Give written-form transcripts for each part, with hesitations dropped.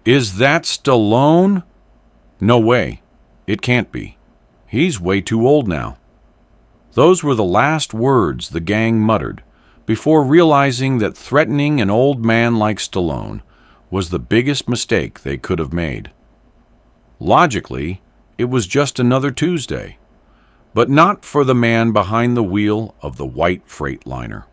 Is that Stallone? No way. It can't be. He's way too old now. Those were the last words the gang muttered before realizing that threatening an old man like Stallone was the biggest mistake they could have made. Logically, it was just another Tuesday, but not for the man behind the wheel of the white freight liner.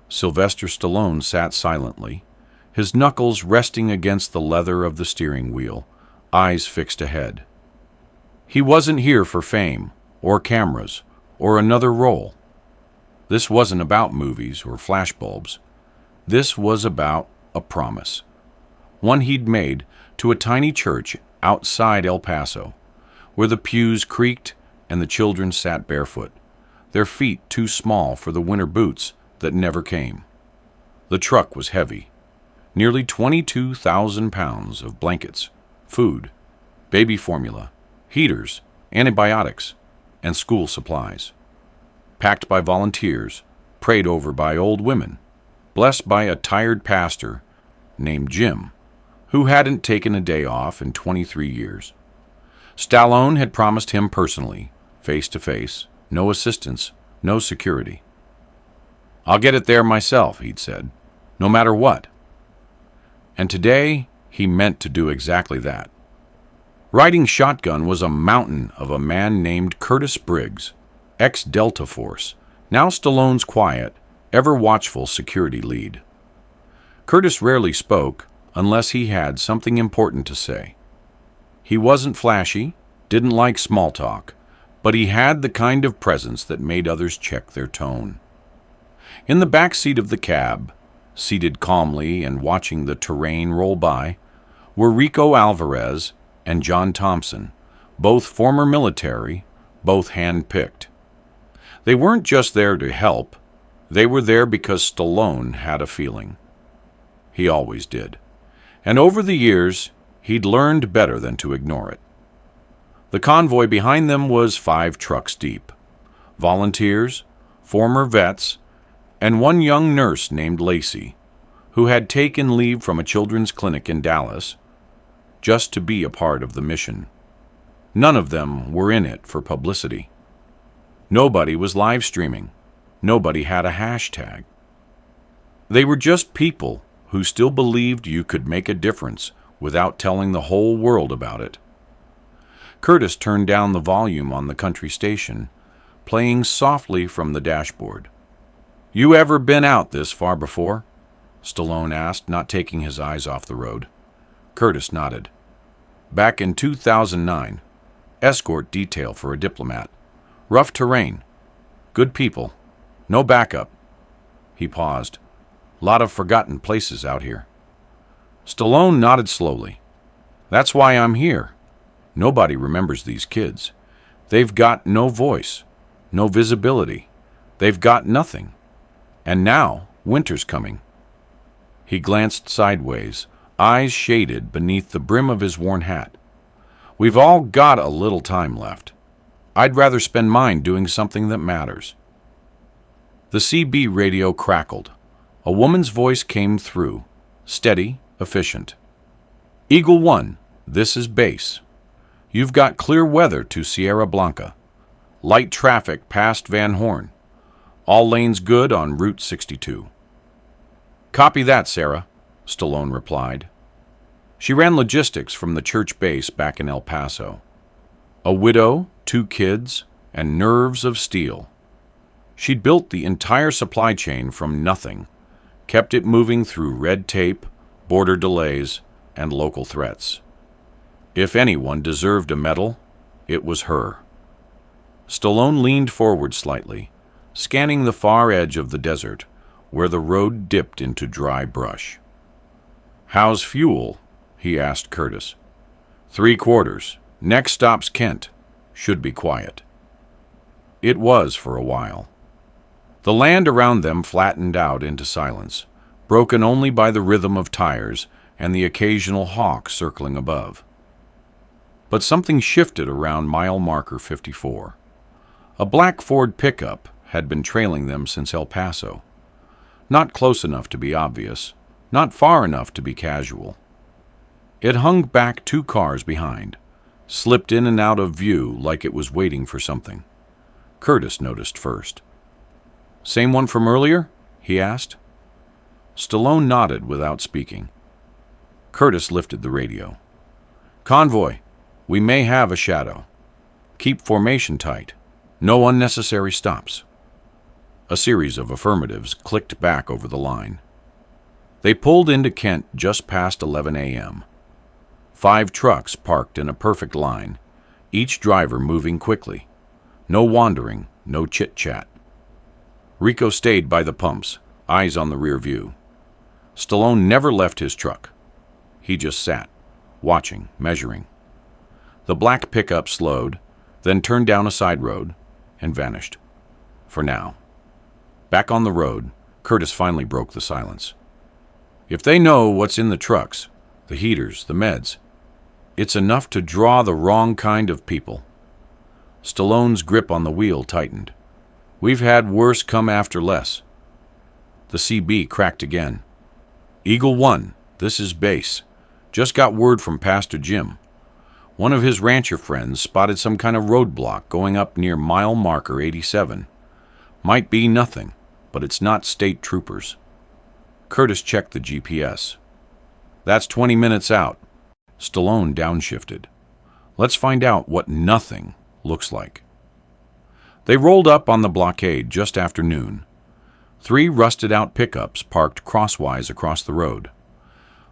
Sylvester Stallone sat silently, his knuckles resting against the leather of the steering wheel, eyes fixed ahead. He wasn't here for fame, or cameras, or another role. This wasn't about movies or flashbulbs. This was about a promise, one he'd made to a tiny church outside El Paso, where the pews creaked and the children sat barefoot, their feet too small for the winter boots that never came. The truck was heavy, nearly 22,000 pounds of blankets, food, baby formula, heaters, antibiotics, and school supplies. Packed by volunteers, prayed over by old women, blessed by a tired pastor named Jim, who hadn't taken a day off in 23 years. Stallone had promised him personally, face to face, no assistance, no security. "I'll get it there myself," he'd said, "no matter what." And today, he meant to do exactly that. Riding shotgun was a mountain of a man named Curtis Briggs, ex-Delta Force, now Stallone's quiet, ever-watchful security lead. Curtis rarely spoke unless he had something important to say. He wasn't flashy, didn't like small talk, but he had the kind of presence that made others check their tone. In the back seat of the cab, seated calmly and watching the terrain roll by, were Rico Alvarez and John Thompson, both former military, both hand-picked. They weren't just there to help, they were there because Stallone had a feeling. He always did. And over the years, he'd learned better than to ignore it. The convoy behind them was 5 trucks deep. Volunteers, former vets, and one young nurse named Lacey, who had taken leave from a children's clinic in Dallas just to be a part of the mission. None of them were in it for publicity. Nobody was live streaming. Nobody had a hashtag. They were just people who still believed you could make a difference without telling the whole world about it. Curtis turned down the volume on the country station, playing softly from the dashboard. "You ever been out this far before?" Stallone asked, not taking his eyes off the road. Curtis nodded. "Back in 2009, escort detail for a diplomat. Rough terrain. Good people. No backup." He paused. "Lot of forgotten places out here." Stallone nodded slowly. "That's why I'm here. Nobody remembers these kids. They've got no voice, no visibility. They've got nothing. And now, winter's coming." He glanced sideways, eyes shaded beneath the brim of his worn hat. "We've all got a little time left. I'd rather spend mine doing something that matters." The CB radio crackled. A woman's voice came through, steady, efficient. "Eagle 1, this is base. You've got clear weather to Sierra Blanca. Light traffic past Van Horn. All lanes good on Route 62. "Copy that, Sarah," Stallone replied. She ran logistics from the church base back in El Paso. A widow, 2 kids, and nerves of steel. She'd built the entire supply chain from nothing, kept it moving through red tape, border delays, and local threats. If anyone deserved a medal, it was her. Stallone leaned forward slightly, scanning the far edge of the desert, where the road dipped into dry brush. "How's fuel?" he asked Curtis. "3/4. Next stop's Kent. Should be quiet." It was for a while. The land around them flattened out into silence, broken only by the rhythm of tires and the occasional hawk circling above. But something shifted around mile marker 54. A black Ford pickup had been trailing them since El Paso. Not close enough to be obvious, not far enough to be casual. It hung back 2 cars behind, slipped in and out of view like it was waiting for something. Curtis noticed first. "Same one from earlier?" he asked. Stallone nodded without speaking. Curtis lifted the radio. "Convoy, we may have a shadow. Keep formation tight. No unnecessary stops." A series of affirmatives clicked back over the line. They pulled into Kent just past 11 a.m. 5 trucks parked in a perfect line, each driver moving quickly. No wandering, no chit-chat. Rico stayed by the pumps, eyes on the rear view. Stallone never left his truck. He just sat, watching, measuring. The black pickup slowed, then turned down a side road and vanished. For now. Back on the road, Curtis finally broke the silence. "If they know what's in the trucks, the heaters, the meds, it's enough to draw the wrong kind of people." Stallone's grip on the wheel tightened. "We've had worse come after less." The CB cracked again. "Eagle 1, this is base. Just got word from Pastor Jim. One of his rancher friends spotted some kind of roadblock going up near mile marker 87. Might be nothing, but it's not state troopers." Curtis checked the GPS. "That's 20 minutes out." Stallone downshifted. "Let's find out what nothing looks like." They rolled up on the Blockade just after noon. 3 rusted-out pickups parked crosswise across the road.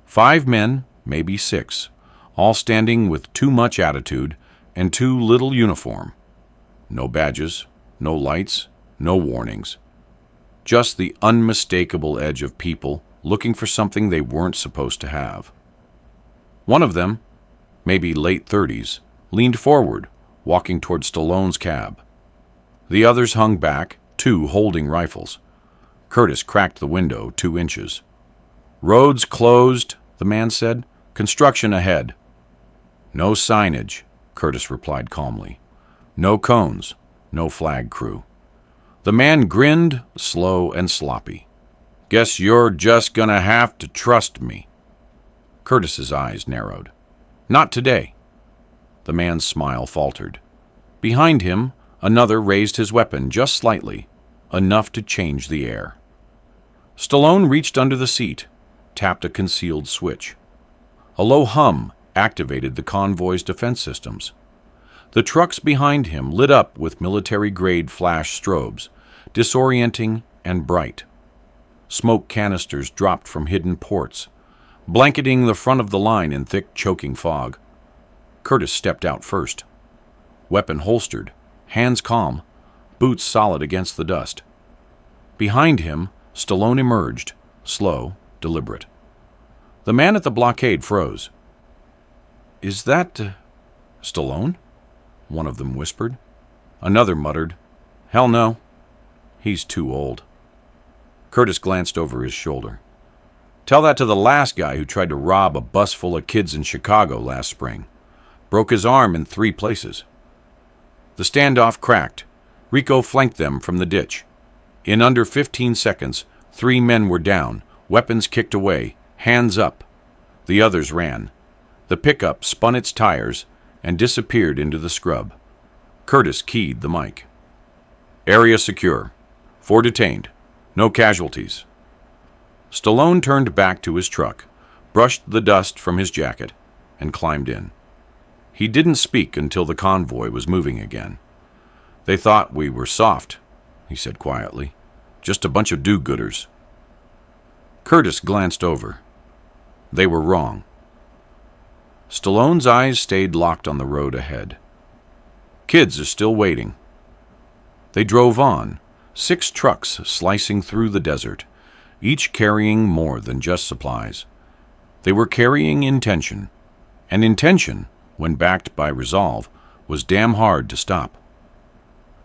5 men, maybe 6, all standing with too much attitude and too little uniform. No badges, no lights, no warnings. Just the unmistakable edge of people looking for something they weren't supposed to have. One of them, maybe late 30s, leaned forward, walking toward Stallone's cab. The others hung back, 2 holding rifles. Curtis cracked the window 2 inches. "Roads closed," the man said. "Construction ahead." "No signage," Curtis replied calmly. "No cones, no flag crew." The man grinned, slow and sloppy. "Guess you're just gonna have to trust me." Curtis's eyes narrowed. "Not today." The man's smile faltered. Behind him, another raised his weapon just slightly, enough to change the air. Stallone reached under the seat, tapped a concealed switch. A low hum activated the convoy's defense systems. The trucks behind him lit up with military-grade flash strobes, disorienting and bright. Smoke canisters dropped from hidden ports, blanketing the front of the line in thick, choking fog. Curtis stepped out first. Weapon holstered, hands calm, boots solid against the dust. Behind him, Stallone emerged, slow, deliberate. The man at the Blockade froze. "Is that Stallone?" one of them whispered. Another muttered, "Hell no. He's too old." Curtis glanced over his shoulder. "Tell that to the last guy who tried to rob a bus full of kids in Chicago last spring. Broke his arm in 3 places." The standoff cracked. Rico flanked them from the ditch. In under 15 seconds, 3 men were down, weapons kicked away, hands up. The others ran. The pickup spun its tires and disappeared into the scrub. Curtis keyed the mic. "Area secure. 4 detained. No casualties." Stallone turned back to his truck, brushed the dust from his jacket, and climbed in. He didn't speak until the convoy was moving again. "They thought we were soft," he said quietly. "Just a bunch of do-gooders." Curtis glanced over. They were wrong. Stallone's eyes stayed locked on the road ahead. "Kids are still waiting." They drove on, 6 trucks slicing through the desert, each carrying more than just supplies. They were carrying intention, and intention, when backed by resolve, was damn hard to stop.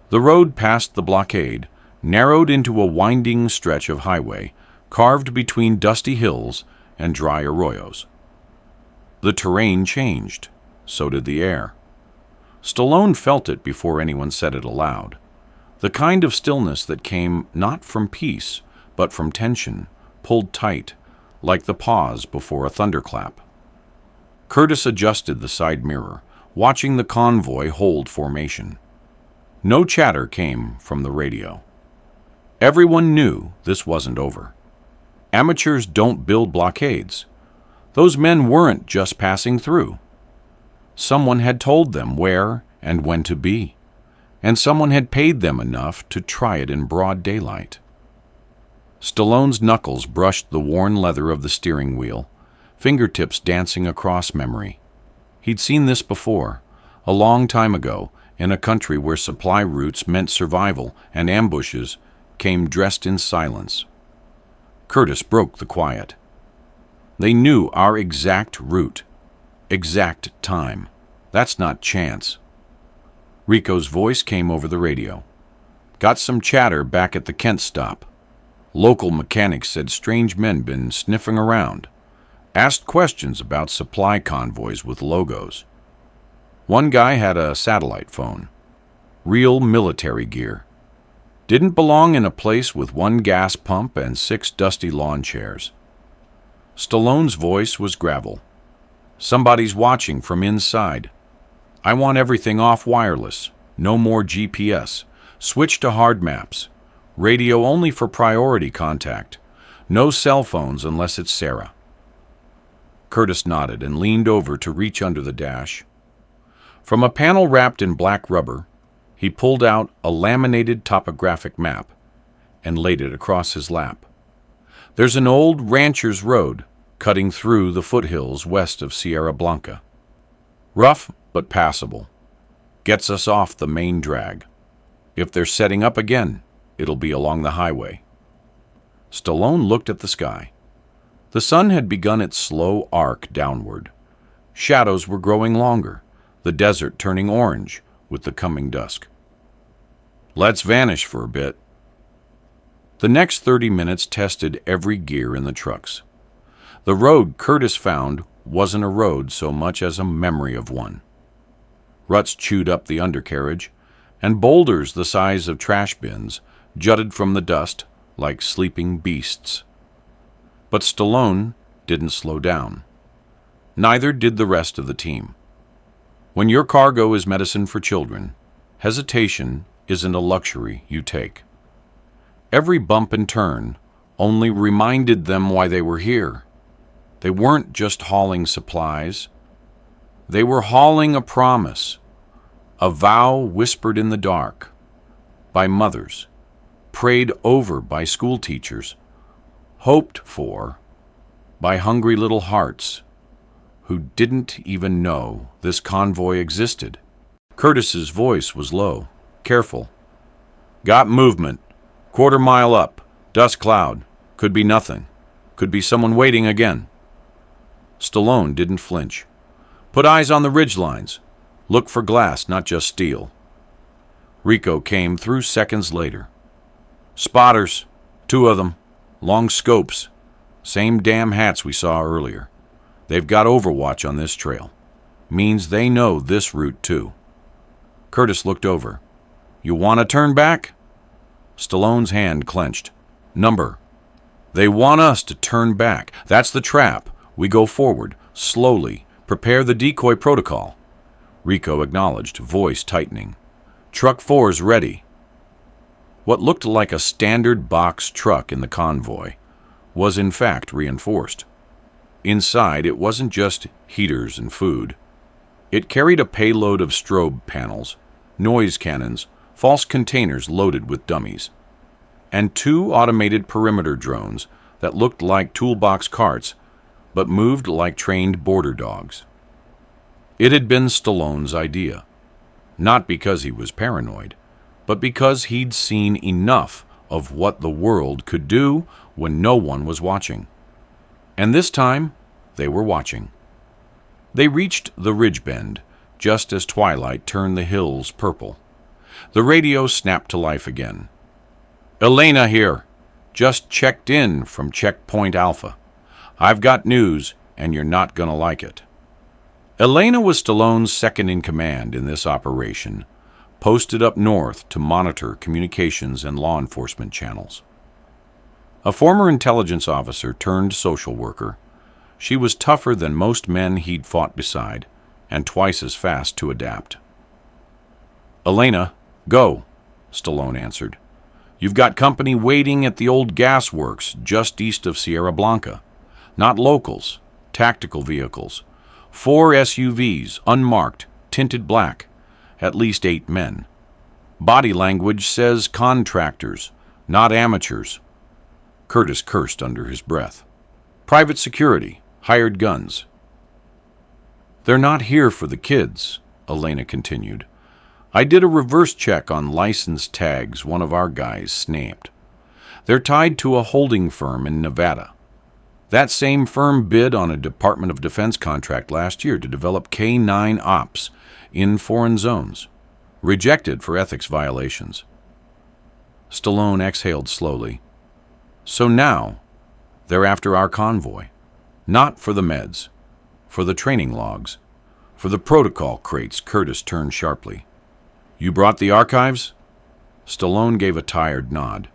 The road past the Blockade narrowed into a winding stretch of highway carved between dusty hills and dry arroyos. The terrain changed, so did the air. Stallone felt it before anyone said it aloud. The kind of stillness that came not from peace, but from tension, pulled tight, like the pause before a thunderclap. Curtis adjusted the side mirror, watching the convoy hold formation. No chatter came from the radio. Everyone knew this wasn't over. Amateurs don't build blockades. Those men weren't just passing through. Someone had told them where and when to be, and someone had paid them enough to try it in broad daylight. Stallone's knuckles brushed the worn leather of the steering wheel, fingertips dancing across memory. He'd seen this before, a long time ago, in a country where supply routes meant survival and ambushes came dressed in silence. Curtis broke the quiet. They knew our exact route, exact time. That's not chance. Rico's voice came over the radio. Got some chatter back at the Kent stop. Local mechanics said strange men been sniffing around. Asked questions about supply convoys with logos. One guy had a satellite phone. Real military gear. Didn't belong in a place with one gas pump and 6 dusty lawn chairs. Stallone's voice was gravel. Somebody's watching from inside. I want everything off wireless. No more GPS. Switch to hard maps. Radio only for priority contact. No cell phones unless it's Sarah. Curtis nodded and leaned over to reach under the dash. From a panel wrapped in black rubber, he pulled out a laminated topographic map and laid it across his lap. There's an old rancher's road cutting through the foothills west of Sierra Blanca. Rough but passable. Gets us off the main drag. If they're setting up again, it'll be along the highway. Stallone looked at the sky. The sun had begun its slow arc downward. Shadows were growing longer, the desert turning orange with the coming dusk. Let's vanish for a bit. The next 30 minutes tested every gear in the trucks. The road Curtis found wasn't a road so much as a memory of one. Ruts chewed up the undercarriage, and boulders the size of trash bins jutted from the dust like sleeping beasts. But Stallone didn't slow down. Neither did the rest of the team. When your cargo is medicine for children, hesitation isn't a luxury you take. Every bump and turn only reminded them why they were here. They weren't just hauling supplies. They were hauling a promise, a vow whispered in the dark by mothers, prayed over by school teachers, hoped for by hungry little hearts who didn't even know this convoy existed. Curtis's voice was low, careful. Got movement. Quarter-mile up. Dust cloud. Could be nothing. Could be someone waiting again. Stallone didn't flinch. Put eyes on the ridgelines. Look for glass, not just steel. Rico came through seconds later. Spotters. 2 of them. Long scopes. Same damn hats we saw earlier. They've got overwatch on this trail. Means they know this route too. Curtis looked over. You want to turn back? Stallone's hand clenched. Number. They want us to turn back. That's the trap. We go forward, slowly. Prepare the decoy protocol. Rico acknowledged, voice tightening. Truck 4's ready. What looked like a standard box truck in the convoy was in fact reinforced. Inside, it wasn't just heaters and food. It carried a payload of strobe panels, noise cannons, false containers loaded with dummies, and 2 automated perimeter drones that looked like toolbox carts but moved like trained border dogs. It had been Stallone's idea, not because he was paranoid, but because he'd seen enough of what the world could do when no one was watching. And this time, they were watching. They reached the ridge bend just as twilight turned the hills purple. The radio snapped to life again. Elena here. Just checked in from Checkpoint Alpha. I've got news, and you're not gonna like it. Elena was Stallone's second-in-command in this operation, posted up north to monitor communications and law enforcement channels. A former intelligence officer turned social worker, She was tougher than most men he'd fought beside, and twice as fast to adapt. "Elena, go," Stallone answered. "You've got company waiting at the old gas works just east of Sierra Blanca. Not locals, tactical vehicles. 4 SUVs, unmarked, tinted black. At least 8 men. Body language says contractors, not amateurs." Curtis cursed under his breath. "Private security, hired guns." "They're not here for the kids," Elena continued. "I did a reverse check on license tags one of our guys snapped. They're tied to a holding firm in Nevada. That same firm bid on a Department of Defense contract last year to develop canine ops in foreign zones. Rejected for ethics violations." Stallone exhaled slowly. "So now, they're after our convoy. Not for the meds, for the training logs, for the protocol crates." Curtis turned sharply. "You brought the archives?" Stallone gave a tired nod.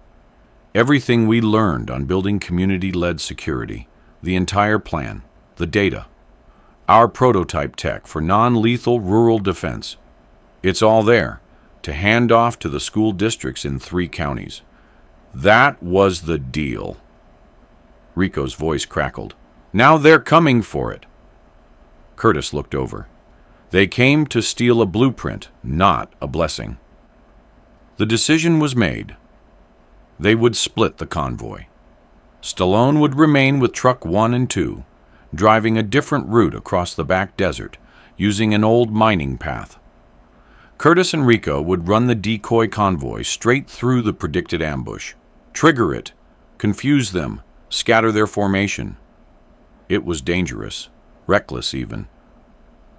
"Everything we learned on building community-led security, the entire plan, the data, our prototype tech for non-lethal rural defense. It's all there, to hand off to the school districts in 3 counties. That was the deal." Rico's voice crackled. "Now they're coming for it." Curtis looked over. They came to steal a blueprint, not a blessing. The decision was made. They would split the convoy. Stallone would remain with Truck 1 and 2, driving a different route across the back desert, using an old mining path. Curtis and Rico would run the decoy convoy straight through the predicted ambush, trigger it, confuse them, scatter their formation. It was dangerous, reckless even.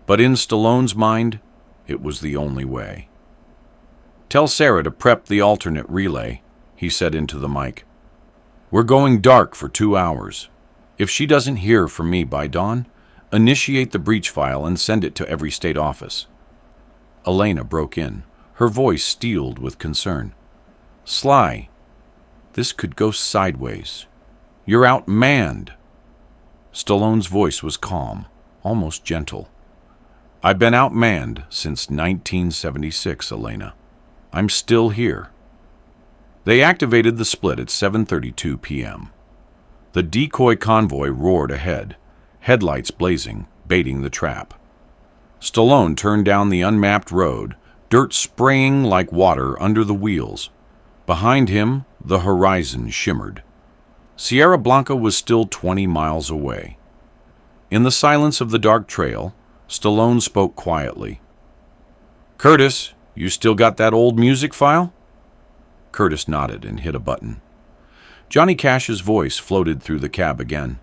But in Stallone's mind, it was the only way. "Tell Sarah to prep the alternate relay," he said into the mic. "We're going dark for 2 hours. If she doesn't hear from me by dawn, initiate the breach file and send it to every state office." Elena broke in, her voice steeled with concern. "Sly, this could go sideways. You're outmanned." Stallone's voice was calm, almost gentle. "I've been outmanned since 1976, Elena. I'm still here." They activated the split at 7:32 p.m. The decoy convoy roared ahead, headlights blazing, baiting the trap. Stallone turned down the unmapped road, dirt spraying like water under the wheels. Behind him, the horizon shimmered. Sierra Blanca was still 20 miles away. In the silence of the dark trail, Stallone spoke quietly. "Curtis, you still got that old music file?" Curtis nodded and hit a button. Johnny Cash's voice floated through the cab again.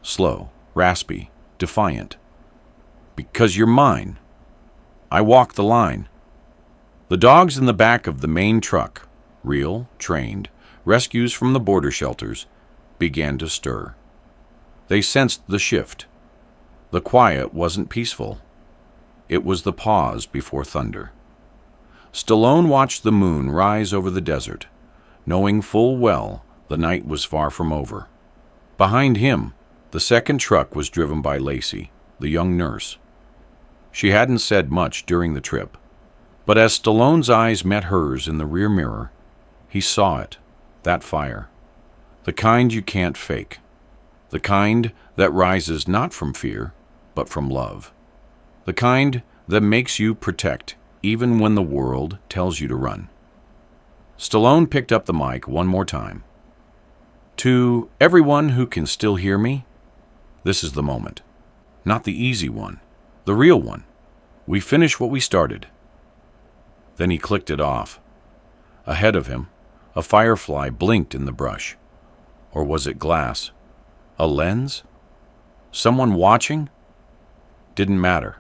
Slow, raspy, defiant. "Because you're mine. I walk the line." The dogs in the back of the main truck, real, trained, rescues from the border shelters, began to stir. They sensed the shift. The quiet wasn't peaceful. It was the pause before thunder. Stallone watched the moon rise over the desert, knowing full well the night was far from over. Behind him, the second truck was driven by Lacey, the young nurse. She hadn't said much during the trip, but as Stallone's eyes met hers in the rear mirror, he saw it, that fire. The kind you can't fake. The kind that rises not from fear, but from love. The kind that makes you protect even when the world tells you to run. Stallone picked up the mic one more time. "To everyone who can still hear me, this is the moment. Not the easy one, the real one. We finish what we started." Then he clicked it off. Ahead of him, a firefly blinked in the brush. Or was it glass? A lens? Someone watching? Didn't matter.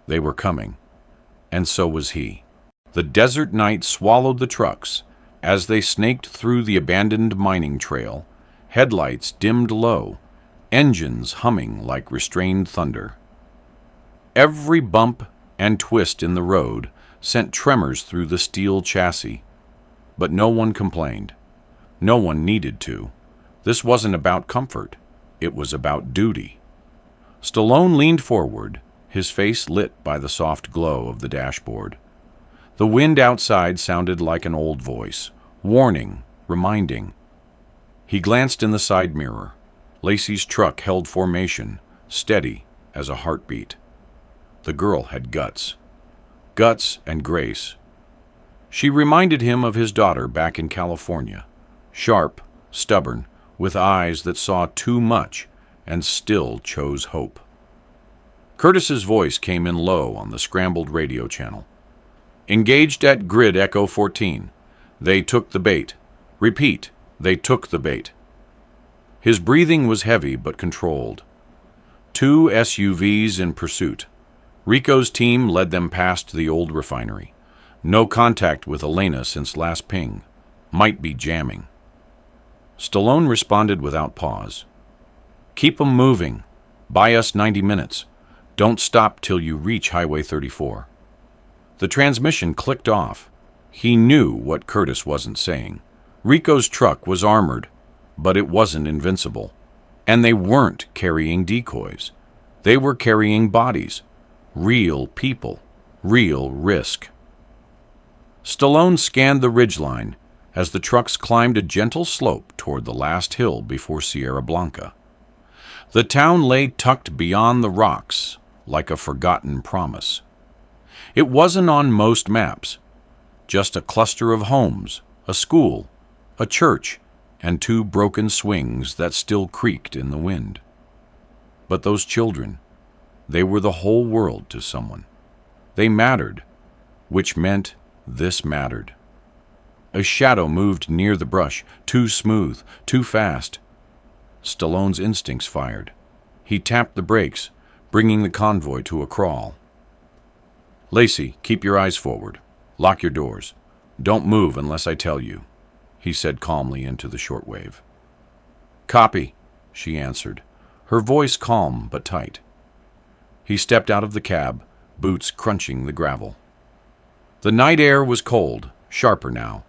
They were coming. And so was he. The desert night swallowed the trucks as they snaked through the abandoned mining trail, headlights dimmed low, engines humming like restrained thunder. Every bump and twist in the road sent tremors through the steel chassis. But no one complained. No one needed to. This wasn't about comfort. It was about duty. Stallone leaned forward, his face lit by the soft glow of the dashboard. The wind outside sounded like an old voice, warning, reminding. He glanced in the side mirror. Lacey's truck held formation, steady as a heartbeat. The girl had guts. Guts and grace. She reminded him of his daughter back in California, sharp, stubborn, with eyes that saw too much and still chose hope. Curtis's voice came in low on the scrambled radio channel. Engaged at grid Echo 14. They took the bait. Repeat, they took the bait. His breathing was heavy but controlled. 2 SUVs in pursuit. Rico's team led them past the old refinery. No contact with Elena since last ping. Might be jamming. Stallone responded without pause. Keep 'em moving. Buy us 90 minutes. Don't stop till you reach Highway 34. The transmission clicked off. He knew what Curtis wasn't saying. Rico's truck was armored, but it wasn't invincible. And they weren't carrying decoys. They were carrying bodies. Real people. Real risk. Stallone scanned the ridgeline as the trucks climbed a gentle slope toward the last hill before Sierra Blanca. The town lay tucked beyond the rocks like a forgotten promise. It wasn't on most maps, just a cluster of homes, a school, a church, and 2 broken swings that still creaked in the wind. But those children, they were the whole world to someone. They mattered, which meant this mattered. A shadow moved near the brush, too smooth, too fast. Stallone's instincts fired. He tapped the brakes, bringing the convoy to a crawl. Lacey, keep your eyes forward. Lock your doors. Don't move unless I tell you, he said calmly into the shortwave. Copy, she answered, her voice calm but tight. He stepped out of the cab, boots crunching the gravel. The night air was cold, sharper now.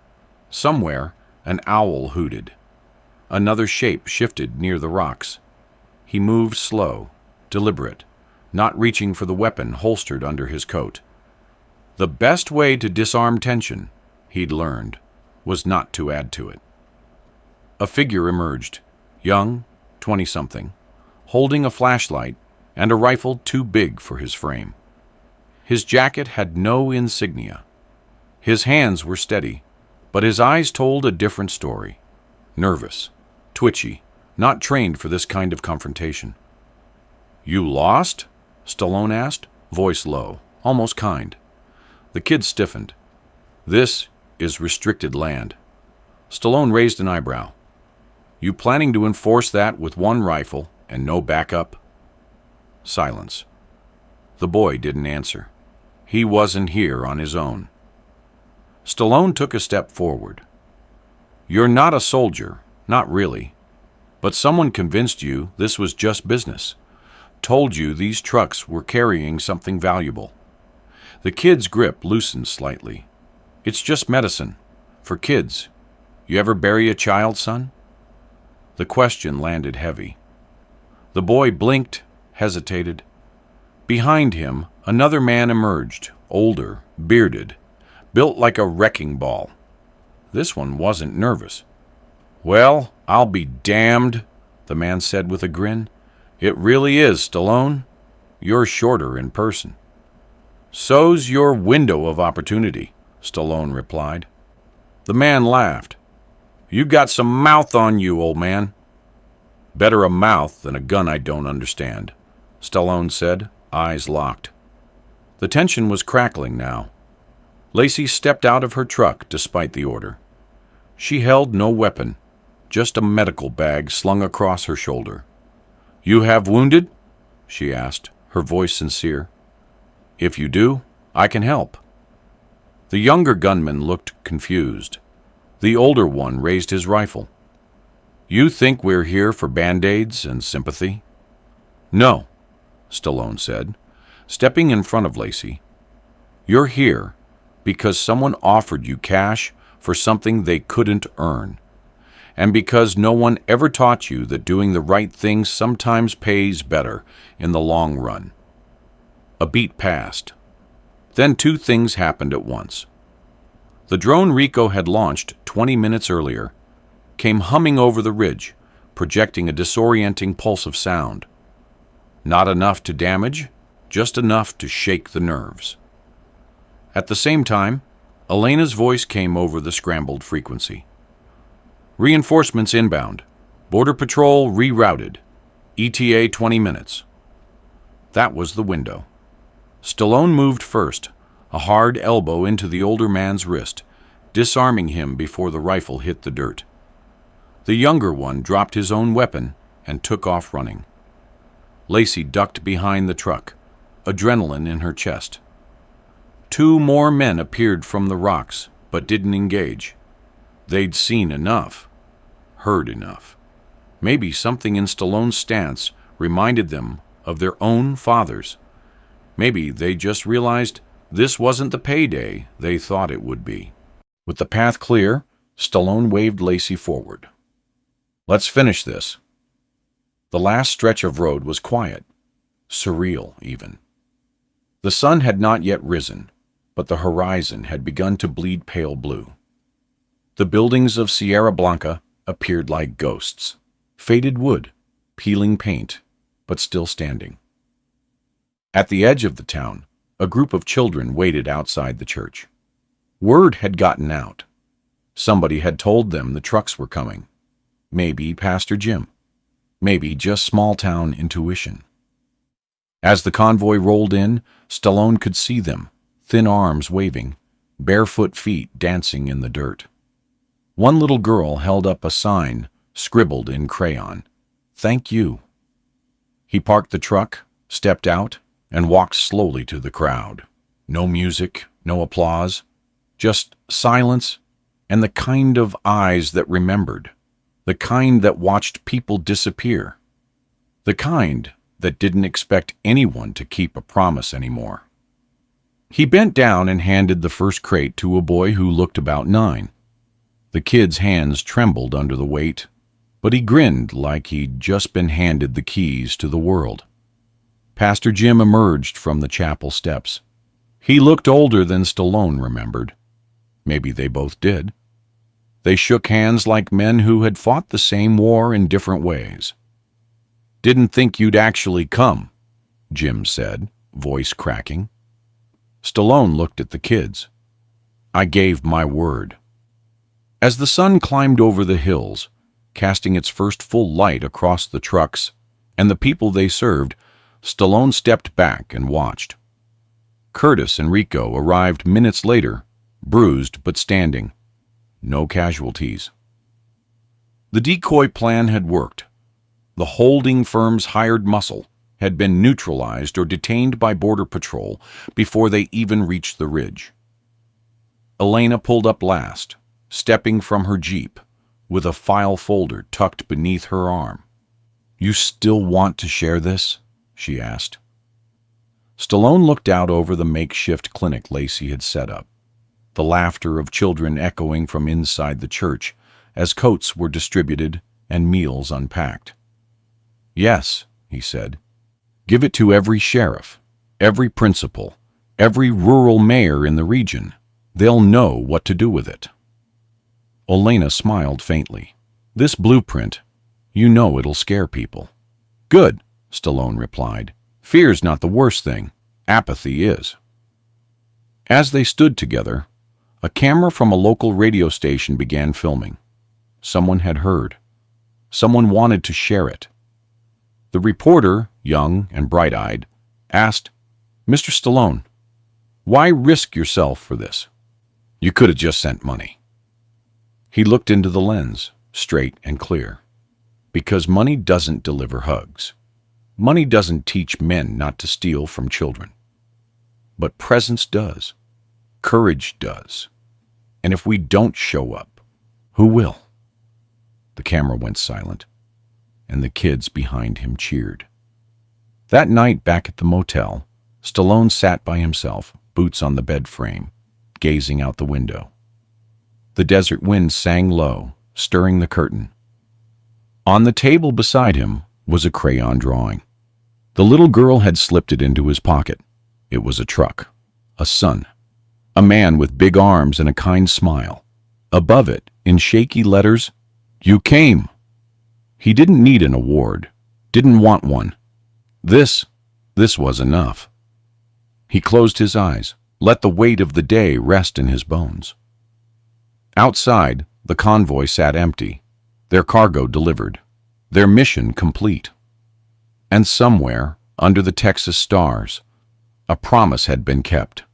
Somewhere, an owl hooted. Another shape shifted near the rocks. He moved slow, deliberate, not reaching for the weapon holstered under his coat. The best way to disarm tension, he'd learned, was not to add to it. A figure emerged, young, 20-something, holding a flashlight and a rifle too big for his frame. His jacket had no insignia. His hands were steady, but his eyes told a different story. Nervous, twitchy, not trained for this kind of confrontation. You lost? Stallone asked, voice low, almost kind. The kid stiffened. This is restricted land. Stallone raised an eyebrow. You planning to enforce that with 1 rifle and no backup? Silence. The boy didn't answer. He wasn't here on his own. Stallone took a step forward. You're not a soldier, not really. But someone convinced you this was just business. Told you these trucks were carrying something valuable. The kid's grip loosened slightly. It's just medicine. For kids. You ever bury a child, son? The question landed heavy. The boy blinked, hesitated. Behind him, another man emerged, older, bearded, built like a wrecking ball. This one wasn't nervous. Well, I'll be damned, the man said with a grin. It really is, Stallone. You're shorter in person. So's your window of opportunity, Stallone replied. The man laughed. You got some mouth on you, old man. Better a mouth than a gun I don't understand, Stallone said, eyes locked. The tension was crackling now. Lacey stepped out of her truck despite the order. She held no weapon, just a medical bag slung across her shoulder. You have wounded? She asked, her voice sincere. If you do, I can help. The younger gunman looked confused. The older one raised his rifle. You think we're here for Band-Aids and sympathy? No, Stallone said, stepping in front of Lacey. You're here because someone offered you cash for something they couldn't earn. and because no one ever taught you that doing the right thing sometimes pays better in the long run. A beat passed. Then two things happened at once. The drone Rico had launched 20 minutes earlier came humming over the ridge, projecting a disorienting pulse of sound. Not enough to damage, just enough to shake the nerves. At the same time, Elena's voice came over the scrambled frequency. Reinforcements inbound. Border Patrol rerouted. ETA 20 minutes. That was the window. Stallone moved first, a hard elbow into the older man's wrist, disarming him before the rifle hit the dirt. The younger one dropped his own weapon and took off running. Lacey ducked behind the truck, adrenaline in her chest. Two more men appeared from the rocks, but didn't engage. They'd seen enough, heard enough. Maybe something in Stallone's stance reminded them of their own fathers. Maybe they just realized this wasn't the payday they thought it would be. With the path clear, Stallone waved Lacey forward. Let's finish this. The last stretch of road was quiet, surreal even. The sun had not yet risen, but the horizon had begun to bleed pale blue. The buildings of Sierra Blanca appeared like ghosts, faded wood, peeling paint, but still standing. At the edge of the town, a group of children waited outside the church. Word had gotten out. Somebody had told them the trucks were coming. Maybe Pastor Jim. Maybe just small-town intuition. As the convoy rolled in, Stallone could see them, thin arms waving, barefoot feet dancing in the dirt. One little girl held up a sign scribbled in crayon. Thank you. He parked the truck, stepped out, and walked slowly to the crowd. No music, no applause, just silence and the kind of eyes that remembered, the kind that watched people disappear, the kind that didn't expect anyone to keep a promise anymore. He bent down and handed the first crate to a boy who looked about 9. The kid's hands trembled under the weight, but he grinned like he'd just been handed the keys to the world. Pastor Jim emerged from the chapel steps. He looked older than Stallone remembered. Maybe they both did. They shook hands like men who had fought the same war in different ways. Didn't think you'd actually come, Jim said, voice cracking. Stallone looked at the kids. I gave my word. As the sun climbed over the hills, casting its first full light across the trucks and the people they served, Stallone stepped back and watched. Curtis and Rico arrived minutes later, bruised but standing. No casualties. The decoy plan had worked. The holding firm's hired muscle had been neutralized or detained by Border Patrol before they even reached the ridge. Elena pulled up last, stepping from her Jeep, with a file folder tucked beneath her arm. You still want to share this? She asked. Stallone looked out over the makeshift clinic Lacey had set up, the laughter of children echoing from inside the church as coats were distributed and meals unpacked. Yes, he said. Give it to every sheriff, every principal, every rural mayor in the region. They'll know what to do with it. Elena smiled faintly. This blueprint, you know it'll scare people. Good, Stallone replied. Fear's not the worst thing. Apathy is. As they stood together, a camera from a local radio station began filming. Someone had heard. Someone wanted to share it. The reporter, young and bright-eyed, asked, Mr. Stallone, why risk yourself for this? You could have just sent money. He looked into the lens, straight and clear. Because money doesn't deliver hugs. Money doesn't teach men not to steal from children. But presence does. Courage does. And if we don't show up, who will? The camera went silent, and the kids behind him cheered. That night back at the motel, Stallone sat by himself, boots on the bed frame, gazing out the window. The desert wind sang low, stirring the curtain. On the table beside him was a crayon drawing. The little girl had slipped it into his pocket. It was a truck, a sun, a man with big arms and a kind smile. Above it, in shaky letters, "You came." He didn't need an award, didn't want one. This was enough. He closed his eyes, let the weight of the day rest in his bones. Outside, the convoy sat empty, their cargo delivered, their mission complete. And somewhere, under the Texas stars, a promise had been kept.